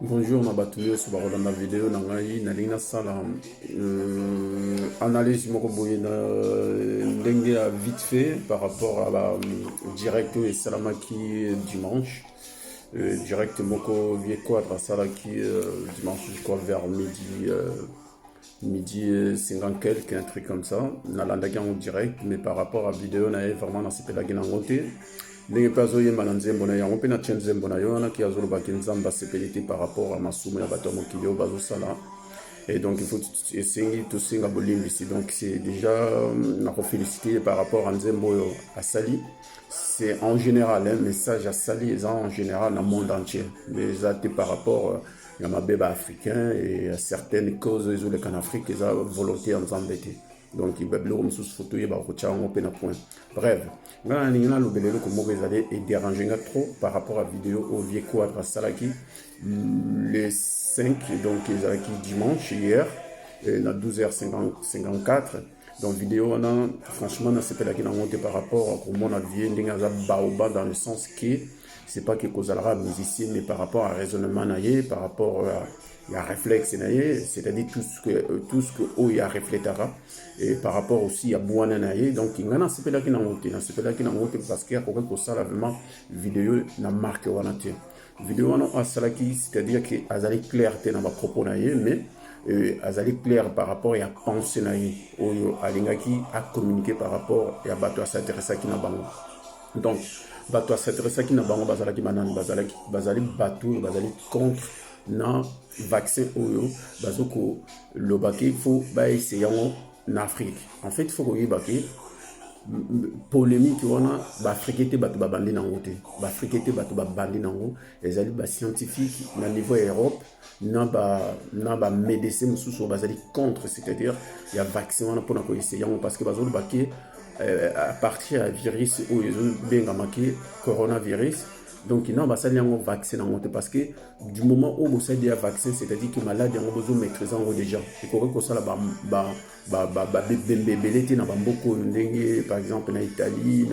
Bonjour, na batuyo sur la vidéo na ngai na lina sala analyse moko boye na ndenge ya vite fait par rapport à la direct et salamaki dimanche. Direct moko vie quadra salaki dimanche je crois vers midi 50 quelques un truc comme ça na landaki en direct mais par rapport à vidéo na vraiment na sepelaki na ngote ndenge mpe azoyemba na nzembo na yango mpe na tia nzembo na yo wana ki azolobaki nzambe asepeli te par rapport à masumu ya bato ya mokili oyo bazosala et donc il faut esengi tosenga bolimbisi donc c'est déjà nakofélicité par rapport à nzembo oyo asali c'est en général un message asali eza en général na monde entier mais eza te par rapport ya mabe baafricain et à certaines causes ezoleka na afrique eza volonté ya nzambe te donc biloko mosusu foto oyeba kotia yango mpe na point bref ngai nalingi naloba eloko moko ezali edérange nga trop par rapport à vidéo oyo vie quadre asalaki le 5 donc ezalaki dimanche hier na 12h54 donc vidéo wana franchement nasepelaki nango te par rapport akomona vie ndenge aza baoba dans le sens que c'est pas que kozalaka musicien mais par rapport à raisonnement na ye par rapport il y a réflexe c'est-à-dire tout ce que il y a reflétera et par rapport aussi à bwana naye donc ngana sepelaki na ngote parce que akoki kosala vraiment vidéo na marque wana te vidéo wana asalaki c'est-à-dire que azali clair te na ba propos naye mais azali clair par rapport à pensée naye oyo alingaki a communiquer par rapport à bato s'intéressaki na bango donc bato s'intéressaki na bango bazalaki banani bazali bato bazali contre na vaccin oyo bazoko lobaki faut ba essayer en Afrique en fait il faut koyeba ke polémique wana baafrike te bato babandi nango te baafrike te bato babandi nango ezali bascientifique na niveau ya Europe na bamédecin mosusu bazali contre c'est-à-dire ya vaccin wana mpona koyese yango parce que bazoloba ke à partir ya virus oyo ezobengamaki coronavirus donc non basali yango vaccin nango te parce que du moment où bosali ya vaccin c'est-à-dire que malade yango bozomaîtrise yango déjà ekoki kosala bembebele te na bamboka oyo ndenge par exemple na Italie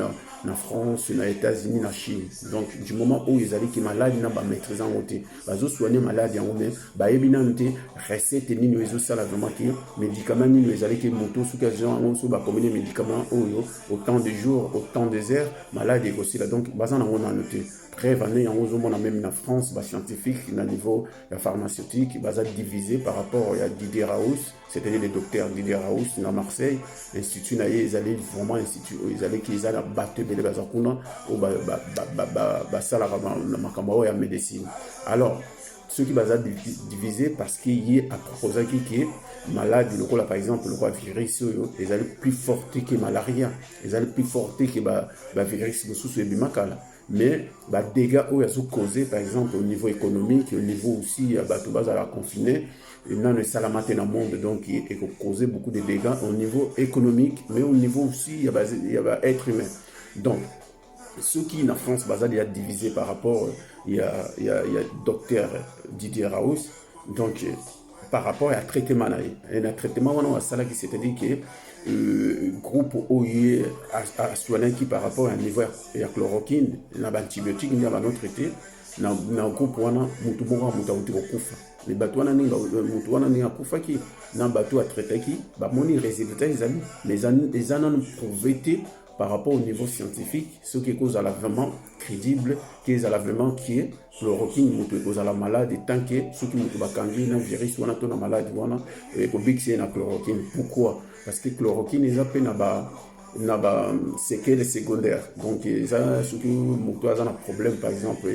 na France na États-Unis na Chine donc du moment où ezalaki malade na bamaîtrise yango te bazosoigne malade yango me bayebi nanu te recette nini ezosala vraiment ke médicament nini ezalaki moto soki aza yango so bakomene médicament oyo autant de jours autant de heures malade ekosila donc baza nango nanu te bref ane yango ozomona même na France bascientifique na niveau ya pharmaceutique baza divisé par rapport ya Didier Raoult c'est-à-dire le docteur Didier Raoult na Marseille institut na ye ezali vraiment institut oyo ezalaki eza na bato ebele baza kuna oyo basalaka na makambo oyo ya médecine alors ceux qui baza divisé parce que ye aproposaki ke malade lokola par exemple lokola virus oyo ezali plus forte que malaria ezali plus forte que virus mosusu ebimakala mais dégâts oyo azocausé par exemple au niveau économique au niveau aussi bato bazala confiné nano esalama te na monde donc ekocausé beaucoup de dégâts au niveau économique mais au niveau aussi ya être humain donc ceux qui en France bazali ya divisé par rapport il y a docteur Didier Raoult donc par rapport à traitement na ye na traitement wana asalaki c'est-à-dire que groupe oyo asoignaki par rapport à niveau ya chloroquine na baantibiotique nde bano traité na groupe wana mutu moko mutu auti kokufa me bato wana mutu wana ndenge akufaki na bato atraitaki bamoni résultat ezali mais eza nanu prouvé te par rapport au niveau scientifique, ce qui cause vraiment crédible, qui est vraiment qui est chloroquine, qui cause la maladie, tant que ceux qui ont kangi na virus ou na to na maladie wana et ko bixer na chloroquine. Pourquoi? Parce que chloroquine ils appellent na ba séquelles secondaires. Donc ça ceux qui ont un problème par exemple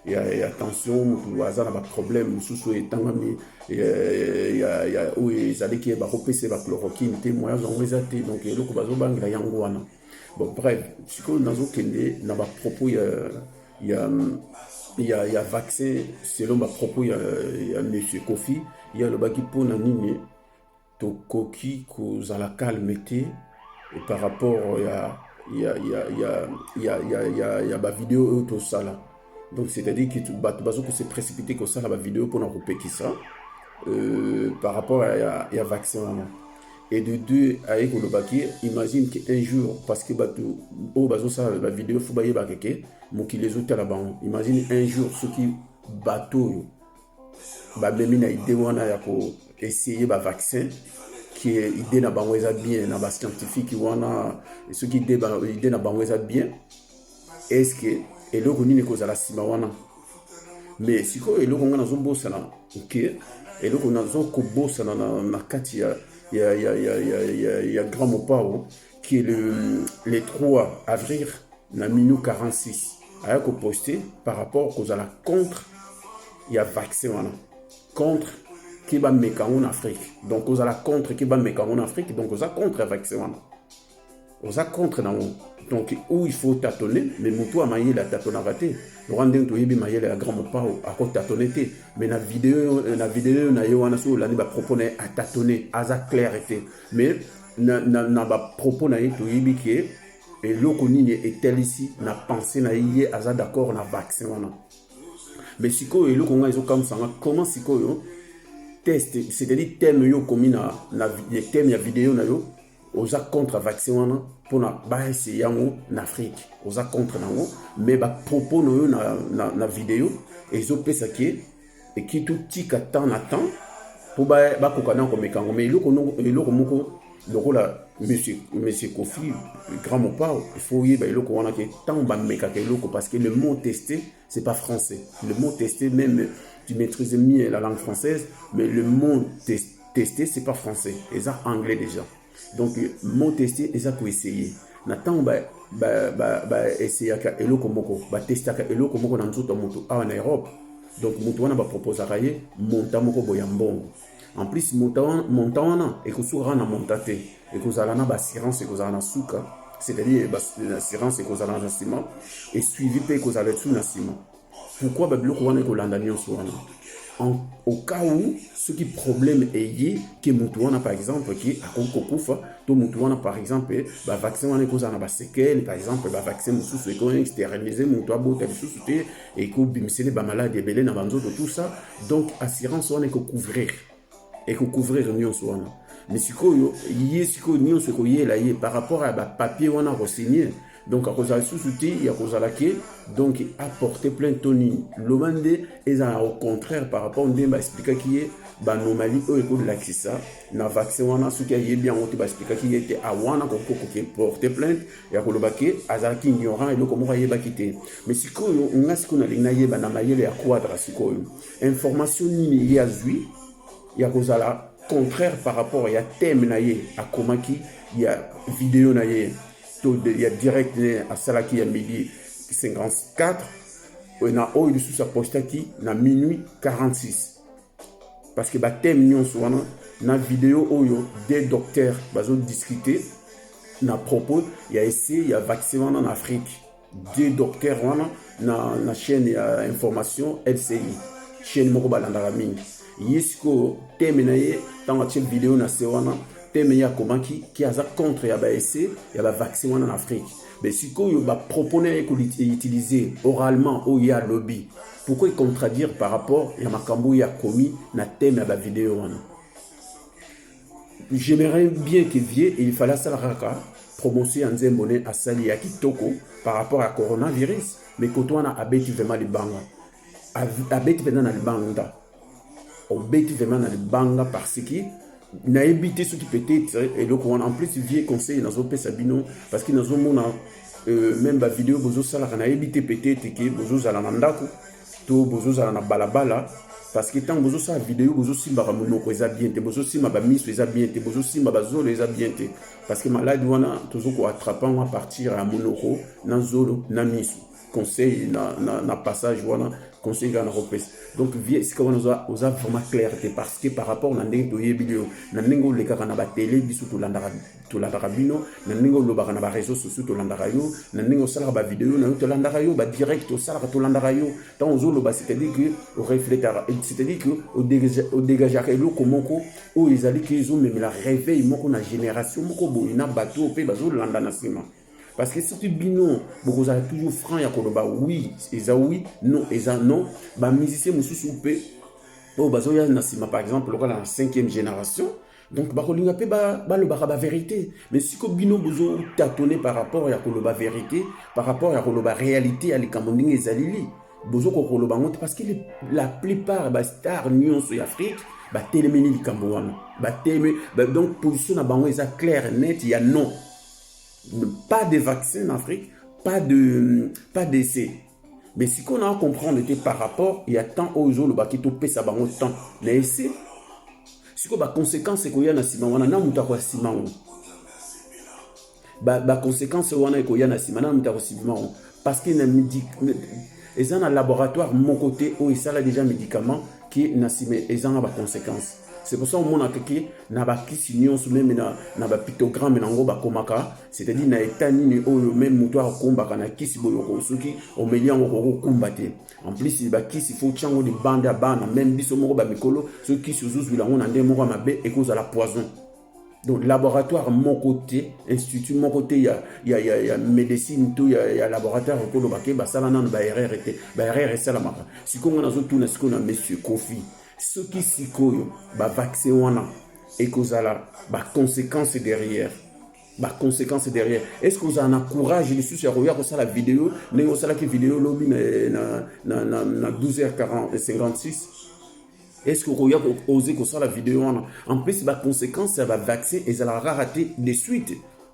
il y a tension mutu aza na ba problème mususu etangami il y a où ils allaient qui ba repérer ba chloroquine te moya zongo ezate donc eloko bazobangela yango wana. Bon, bref, ce que nous avons dans ma propos, il y a vaccin, selon ma propos, il y a M. Kofi, il y a le baki pour nani, to koki ko zala calmete, et par rapport, il y a ma vidéo tout ça là. Donc, c'est-à-dire que tu s'est précipité comme ça, la vidéo pour nous répéter ça, par rapport à vaccin. Et de deux, avec le baquet, imagine qu'un jour, parce que au bazo ça la vidéo faut bailler bakeke, mon qui les autres là-bas. Imagine un jour ceux qui bateau bamemi na idée wana ya essayer ba vaccin qui est idée na bango eza bien na ba scientifique wana ce qui idée na bango eza bien est-ce que eloko nini kozala sima wana mais sikoyo eloko nga nazobosana ke eloko nazokobosana na kati ya Grand Mopao qui est le 3 avril na minute 46 aya koposte par rapport kozala contre ya vaccin wana contre qui va mettre en Afrique. Donc, vous allez contre qui va mettre en Afrique. Donc, vous allez contre le vaccin. Vous allez contre. Donc, où il faut tâtonner, mais mon a maillé la tâtonnavate. Le rendez vous avez maillé la grande pas à côté tâtonner. Mais la vidéo, na yo wana so l'année va proposer à tâtonner, à sa clarté. Mais na va proposer to yibi qui et l'okoni est tel ici, na pensé na yé à sa d'accord na vaccin wana. Mais si ko et l'okonga ils ont comme ça, comment si ko yo test, c'est-à-dire thème yo commis na les thèmes ya vidéo na yo oza contre vaccin wana pour na ba essayer en Afrique oza contre nango mais ba propos no yo na vidéo et zo pesa ki et qui tout tika temps na temps pour ba kokana ko mekango mais eloko moko lokola monsieur Kofi Grand Mopao il faut y ba eloko wana ke tant ba meka ke eloko parce que le mot testé c'est pas français le mot testé même tu maîtrises mieux la langue française, mais le mot testé, c'est pas français. Et ça, anglais déjà. Donc, le mot testé, c'est ça qu'on essayer. Nathan, essayer à elo komoko, tester à elo komoko dans tout le monde en Europe. Donc, moto wana ba proposer à y monta moko boyambongo. En plus, monta wana et que soura na montate et que zala na assurance et que zala na souka, c'est-à-dire l'assurance et que zala na ciment et suivi pe que zala tout na ciment. Pourquoi Babyloko wana ko landa nyonso wana au cas où ce qui problème est que mutuana par exemple qui a kokufa to mutuana par exemple ba vaccin wana ko zana ba séquelles par exemple ba vaccin mususu ko stériliser mutu abota lisusu te et ko bimisele ba maladie belé na banzo de tout ça donc assurance wana ko couvrir et ko couvrir nyonso wana mais sikoyo sikoyo nyonso ko yela par rapport à ba papier wana ko signer. Donc, à cause de sous-souti, il y a cause de laquelle, donc, apporter plein de toni. L'omande est au contraire par rapport à ce qu'on expliquer qui est, anomalie, ou écoute la ça, na vaccin, on a ce qui est bien, on va expliquer qui était à wana, qui porte plainte, et à cause de laquelle, azaki ignorant, et le comment il va quitter. Mais si on a ce qu'on a l'ignaye, na maille, et à quadra, si quoi, information ni il y a zui, il y a cause de la contraire par rapport à thème naïe, à comment qui, il y a vidéo naïe. Il y a direct à Salaki à midi 54 et na oil sous sa poste qui na minuit 46 parce que ba thème nyon soana na vidéo oyo des docteurs bazo discuter na propos il y a essayé il y a vaccin en Afrique des docteurs wana na chaîne information LCI chaîne moko balanda rami yisko thème na ye tant que vidéo na sewana thème ya comment qui a ça contre ya ba essai ya ba vaccin en Afrique mais si ko yo ba proposer ko utiliser oralement au ya lobby pourquoi il contredire par rapport ya makambo ya commis na thème ya ba vidéo wana j'aimerais bien que vie il fallait ça raka promotion en zembone à sali ya kitoko par rapport à coronavirus mais kotwana abeti vraiment les banga abeti vraiment na banga obeti vraiment na banga parce que n'a évité ce qui peut-être et donc on en plus vieux conseil dans un sabino parce que dans un monde même la vidéo bozo sala n'a évité peut-être que bozo sala mandako to bozo sala na balabala parce que tant bozo sala vidéo bozo simba ba monoko eza bien te bozo simba ba miso eza bien te bozo simba ba zolo eza bien te parce que malade wana toujours ko attraper à partir à monoko na zolo na miso conseil na passage voilà conseil à reprise donc vie c'est comme on a vraiment clarté parce que par rapport à ndenge to yebilio na ndenge le kaka na ba télé bisu to landara bino na ndenge lo ba na ba réseaux sociaux to landara yo na ndenge sala ba vidéo na to landara yo ba direct to sala to landara yo tant zo lo ba c'est-à-dire que au refléter c'est-à-dire que au dégager lo komoko o ezali que zo même la réveil moko na génération moko boina bateau pe bazo landa na sima. Parce que si tu bino, vous avez toujours franc, il y a oui, et oui, non, et non, bah musicien moussou soupé, oh bah zoya nasima par exemple, la 5e génération, donc bah kolinga pe bah le baraba vérité, mais si ko bino bozo tâtonner par rapport à la vérité, par rapport à la réalité à l'écamonding et zalili. bozoko koloba ngo parce que la plupart ba star nyonso ya Afrique ba telemeni likambo wana ba teme donc position na bango eza clair net, il y a non, pas de vaccin en Afrique, pas d'essai. Mais si qu'on a à comprendre que par rapport il y a tant aux autres le bakito pesa bango tant na essai si ko ba conséquence ko ya na sima wana na muta ko sima ba conséquence wana ko ya na sima na muta ko sima parce que na ils ont un laboratoire mon côté où ils ont déjà médicaments qui ils ont des conséquences. C'est pour ça que mon attaqué n'a pas qui signon sous même na ba pictogramme na ngo ba komaka, c'est-à-dire na etani ni au même moteur combat kana qui si boyoko soki au meilleur ngo combattre. En plus il ba qui il faut chango de bande à bande même biso mo ba mikolo ceux qui se jouent là on ande mo mabe et cause à la poison. Donc laboratoire mon côté, institut mon côté, il y a médecine tout, il y a laboratoire au Kolobake, bah ça là non bah RR ça la marque. Si qu'on a tout na ce qu'on a monsieur Kofi, ceux qui s'y koyo, bah vaccin wana et cause là, bah conséquences derrière. Bah conséquences derrière. Est-ce que vous en avez courage de suivre regarder ça la vidéo, néo ça la qui vidéo lobby na 12h56. Est-ce que vous avez osé que ça la vidéo en plus la conséquence ça va vaccin et ça va rater de suite.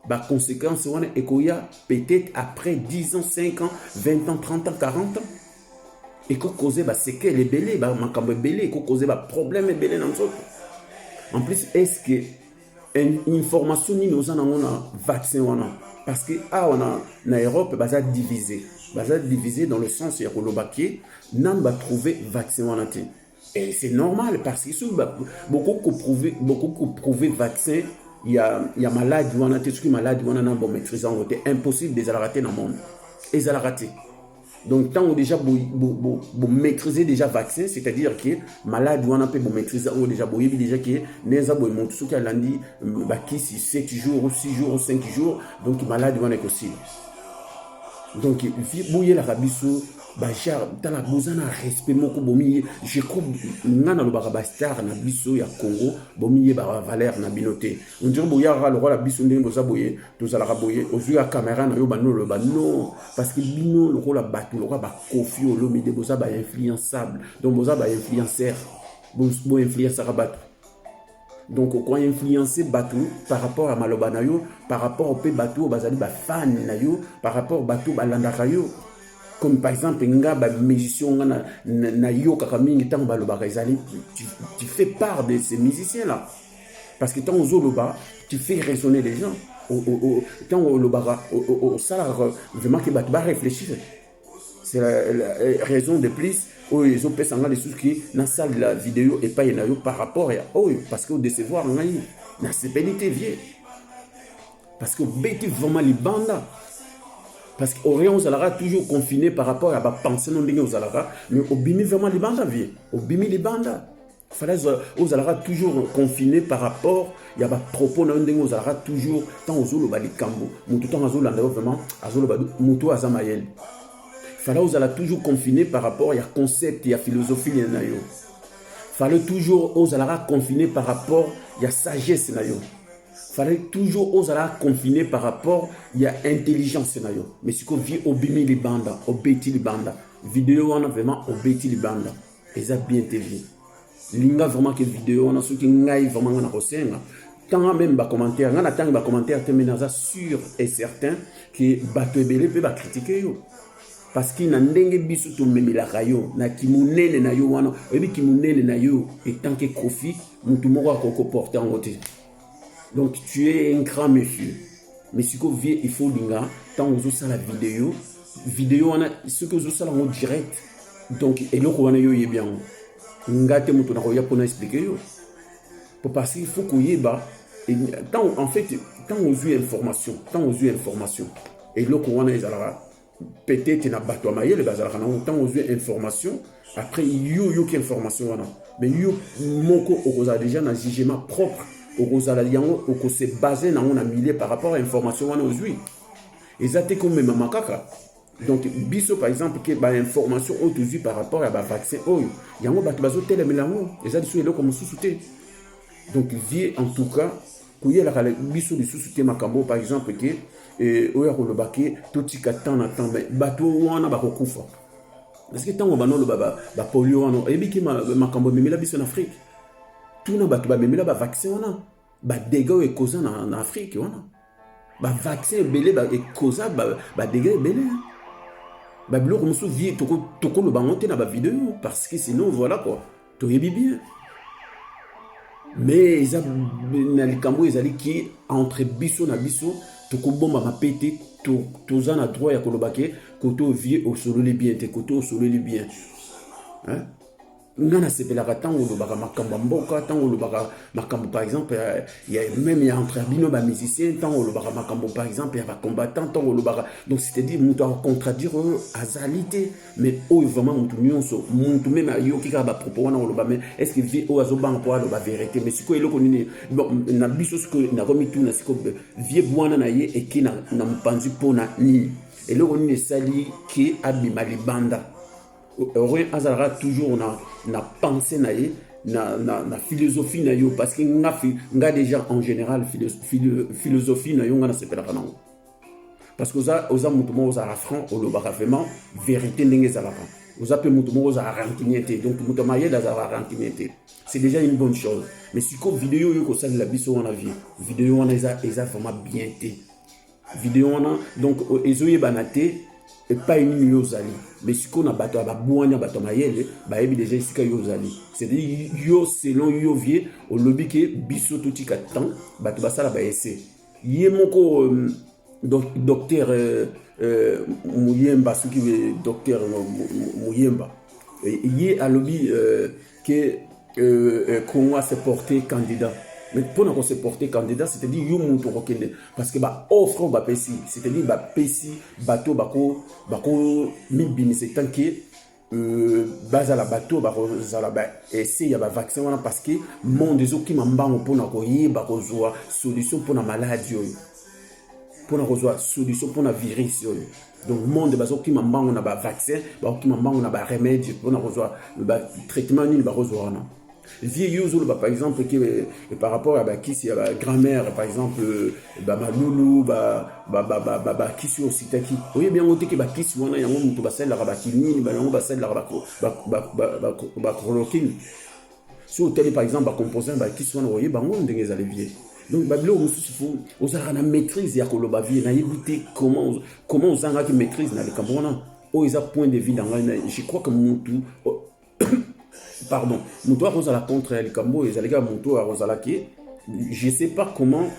La conséquence c'est qu'il y a peut-être après 10 ans, 5 ans, 20 ans, 30 ans, 40 ans et que causer bah c'est que les belés bah manquant belé que causer bah problème belé dans autres. En plus est-ce que une information ni nous en avons vaccin parce que on a en Europe bah ça divisé dans le sens il y a le baquet n'en va trouver vaccin et c'est normal parce que beaucoup qui prouvé vaccin il y a malade ou on a tout malade ou on a un bon maîtrisant c'est impossible de les rater dans le monde et les rater donc tant déjà vous maîtriser déjà vaccin c'est-à-dire que malade ou on a peut maîtriser ou déjà vous déjà que les abos montent ce qu'il a dit bah qui si 7 jours ou 6 jours ou 5 jours donc malade ou on est aussi donc bouiller la rabisso bachar tala bozana respect moko bomi je coupe ngana lo ba star na biso ya Congo bomi ba valeur na binoté on dirait boya le roi la biso ndenge boza boye tozala boye ozu ya caméra na yo ba non parce que bino le roi la batu le roi ba kofi o lo mide boza ba influençable donc boza ba influenceur bo influencer batu. Donc quand influencer bateau par rapport à maloba na yo par rapport au pe bateau bazali ba fan na yo par rapport bateau balanda yo comme par exemple nga ba musicien na yo kaka mingi tant baloba ezali tu fais part de ces musiciens là parce que tant aux loba tu fais résonner les gens tant au loba au salaire vraiment que bateau va réfléchir c'est la raison de plus où ils ont fait des choses qui dans la salle de la vidéo et pas par rapport à parce que décevoir na c'est pénité vieux parce que bêti vraiment les bandes parce que Orient aux alara toujours confiné par rapport à la pensée non dingue aux alara mais au bimi vraiment les bandes vieux au bimi les bandes fallait aux alara toujours confiné par rapport il y a pas propos non dingue aux alara toujours tant aux olo bali kambo mutu tant azolo landa vraiment azolo badu mutu azamayel fallait aux alara toujours confiné par rapport il y a concept il y a philosophie il y a fallait toujours aux alara confiné par rapport il y a sagesse na yo fallait toujours aux alara confiné par rapport il y a intelligence na yo mais si qu'on vit au bimi les bandes au beti les bandes vidéo on a vraiment au beti les bandes et ça bien TV linga vraiment que vidéo on a ceux qui ngai vraiment on a resenga tant même ba commentaire on attend ba commentaire terminaza sûr et certain que bato ebele peut ba critiquer yo parce qu'il na ndenge biso to memela kayo na kimunene na yo wana ebi kimunene na yo et tant que Kofi mutu moko ko porter en côté donc tu es un grand monsieur mais si ko vie il faut linga tant ozo ça la vidéo wana ce que ozo ça en direct donc et loko wana yo yebia ngate mutu na ko ya pona expliquer yo pour passer il faut ko yeba tant en fait tant ozo information et loko wana ezala peut-être na bato mayele bazala kana tant ozo information après yo qui information wana mais yo moko oza déjà na jugement propre okozala yango okose basé na on a millier par rapport à information wana ozui ezate comme même makaka donc biso par exemple que ba information ozui par rapport à ba vaccin oyo yango bato bazo telemela yango ezali so eloko mosusu te donc vie en tout cas kuyela kala biso lisusu te makambo par exemple que oya kolobaki totika tant na temps bato wana bakokufa parce que tant que ba polio wana ebi ki makambo memela biso en Afrique tout na bato ba memela ba vaccin wana ba dégâts e causa na Afrique wana ba vaccin belé ba e causa ba dégâts belé ba biloko musu vie toko lo bango te na ba vidéo parce que sinon voilà quoi to yebi bien mais ils na likambo ezali ki entre biso na biso toko bomba mapete toza na droit ya koloba ke koto vie au sololi bien te koto au sololi bien hein nga nasepelaka ntango olobaka makambo ya mboka ntango olobaka makambo par exemple même ya entre bino bamusicien ntango olobaka makambo par exemple ya bacombattant ntango olobaka donc c'est-à-dire moto akocontradire oyo azali te mais oyo vraiment motu nyonso motu meme ayoki kaka bapropos wana oloba mais est ce que vie oyo azobanga mpo aloba vérité mais sikoyo eloko nini na biso sikoyo nakomi tuna sikoyo vie bwana na ye eki na mopanzi mpona nini eloko nini esali ke abima libanda rien azalaka toujours na pensée na ye na philosophie na yo parce que nga déjà en général philosophie na yo nga nasepelaka nango parce que oza moto moko ozala franc olobaka vraiment vérité ndenge ezalaka oza mpe moto moko ozala rancunier te donc moto mayele azalaka rancunier te c'est déjà une bonne chose mais siko vidéo oyo kosalela biso wana vie vidéo wana eza vraiment bien te vidéo wana donc ezoyebana te epai nini yo ozali mais sikoyo na bato ya babwani ya bato ya mayele bayebi deja esika yo ozali c'est-à-dire yo selon yo vie olobi ke biso totika temps bato basala baese ye moko docteur Muyemba soki docteur Muyemba ye alobi ke Congo se porter candidat mais pour nous se porter candidat c'est-à-dire yo muto kokende parce que ba offre ba pesi c'est-à-dire ba pesi bateau bako mibini c'est tant que bazala bateau bako zala ba essayer ya ba vaccin wana parce que monde ezoki mambango pona ko yeba ko zoa solution pona maladie yo pona ko zoa solution pona virus yo donc monde bazoki mambango na ba vaccin bazoki mambango na ba remède pona ko zoa ba traitement ni ba ko zoa na vieux par exemple qui par rapport à bakisi à grand-mère par exemple maloulou kisi aussi taki oui bien on dit que bakisi wana yango mutu basel la bakini yango basel la chloroquine si au tel par exemple composant bakisi wana oui bango ndenge za levier donc babilo mususu faut osaka na maîtrise ya koloba vie na yebite comment osanga ki maîtrise na le cambona o isa point de vue dans je crois que mutu pardon, mutu arozala contre el kambo ezalika mutu arozala ki je sais pas comment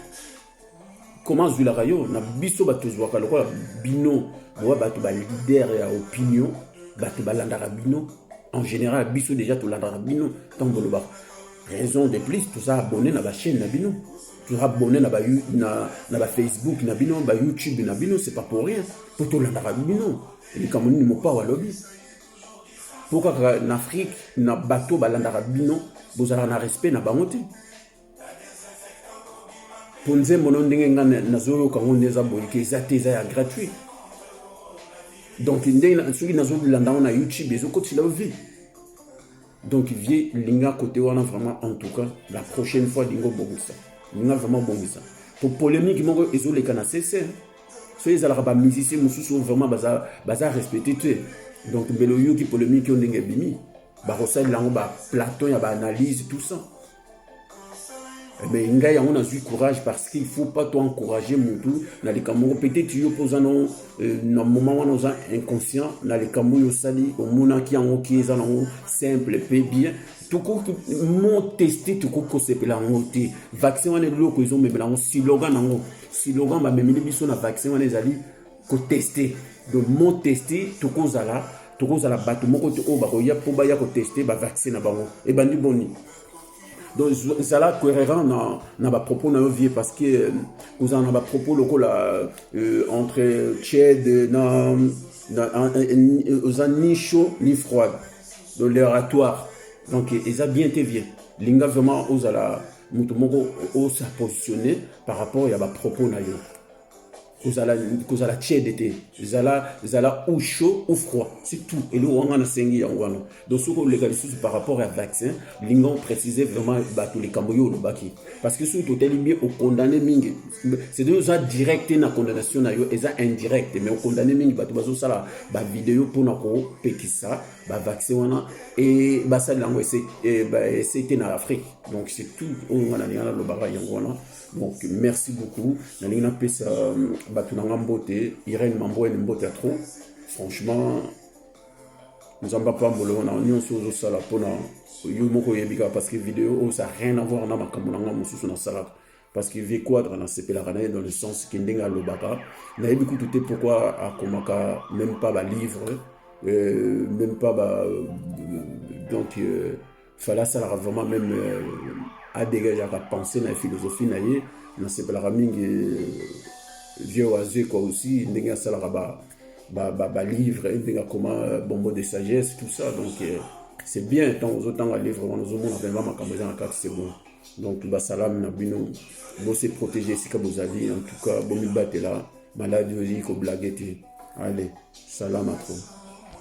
zulaka yo na biso bato zwaka lokola bino boa bato ba leader ya opinion bato balandaka bino en général biso déjà to landaka bino tant boloba raison de plus tout ça abonné na ba chaîne na bino tout ça abonné na ba Facebook na bino ba YouTube na bino c'est pas pour rien pour to landaka bino et comme ni mo pa wa lobby pourquoi en Afrique na bateau balandaka bino bozala na respect na bango te ponze mono ndenge nga nazo kango ndeza boyike eza te eza ya gratuit donc ndenge soki nazo landa na YouTube ezokoti la vie donc vie linga côté wana vraiment en tout cas la prochaine fois dingo bongisa linga vraiment bongisa pour polémique moko ezoleka na CC so ezalaka ba musicien mususu vraiment baza respecté te donc belo yo qui polémique on ndenge bimi ba rosel lango ba plateau ya ba analyse tout ça mais ngai on a eu courage parce qu'il faut pas toi encourager mutu na les kamoro peut-être yo posano na moment on osa inconscient na les kamoro yo sali au mona qui en qui est en simple peu bien tout ko mon tester tout ko sepela ngote vaccin wana loko ils ont même la slogan ba memeli biso na vaccin wana ezali ko tester donc mon tester tout ko zala bato moko to ba ko ya po ba ya ko tester ba vaccin na bango e bandi boni donc ça là cohérent na ba propos na vie parce que vous en ba propos loko la entre tiède na aux ni chaud ni froid de l'oratoire donc ils a bien été bien linga vraiment aux ala mutu moko au sa positionner par rapport à ba propos na yo kozala tiède, zala ou chaud ou froid, c'est tout. Et le on a sengi yango. Donc ce qu'on légalise par rapport à vaccin, l'ingon préciser vraiment tous les camboyo le baki. Parce que ce total bien au condamné mingi, c'est déjà direct na condamnation na yo et ça indirect, mais au condamné mingi bazo sala ba vidéo pour na ko pekisa ba vaccin wana et ba ça lango c'était na Afrique. Donc c'est tout on a le baba yango. Donc merci beaucoup. Nalina pesa batunanga mbote, Irène Mambo et mbote à trop. Franchement, nous en pas mbolo na union sur sala pona yo moko yebika parce que vidéo ça rien à voir na makamulanga mususu na sala parce que V quadre na sepela kana dans le sens que ndenga lobaka na yebi kututé pourquoi a komaka même pas ba livre même pas ba donc fallait ça vraiment même à dégager à penser na philosophie na ye na sepela mingi vieux oiseux quoi aussi ndenga sala ba livre ndenga comment bombo de sagesse tout ça donc c'est bien tant aux autant à livre nous avons vraiment makambo en 4 secondes donc ba salam na bino bo se protéger si ka bozali en tout cas bo mi batela maladie ko blagueté allez salam à trop.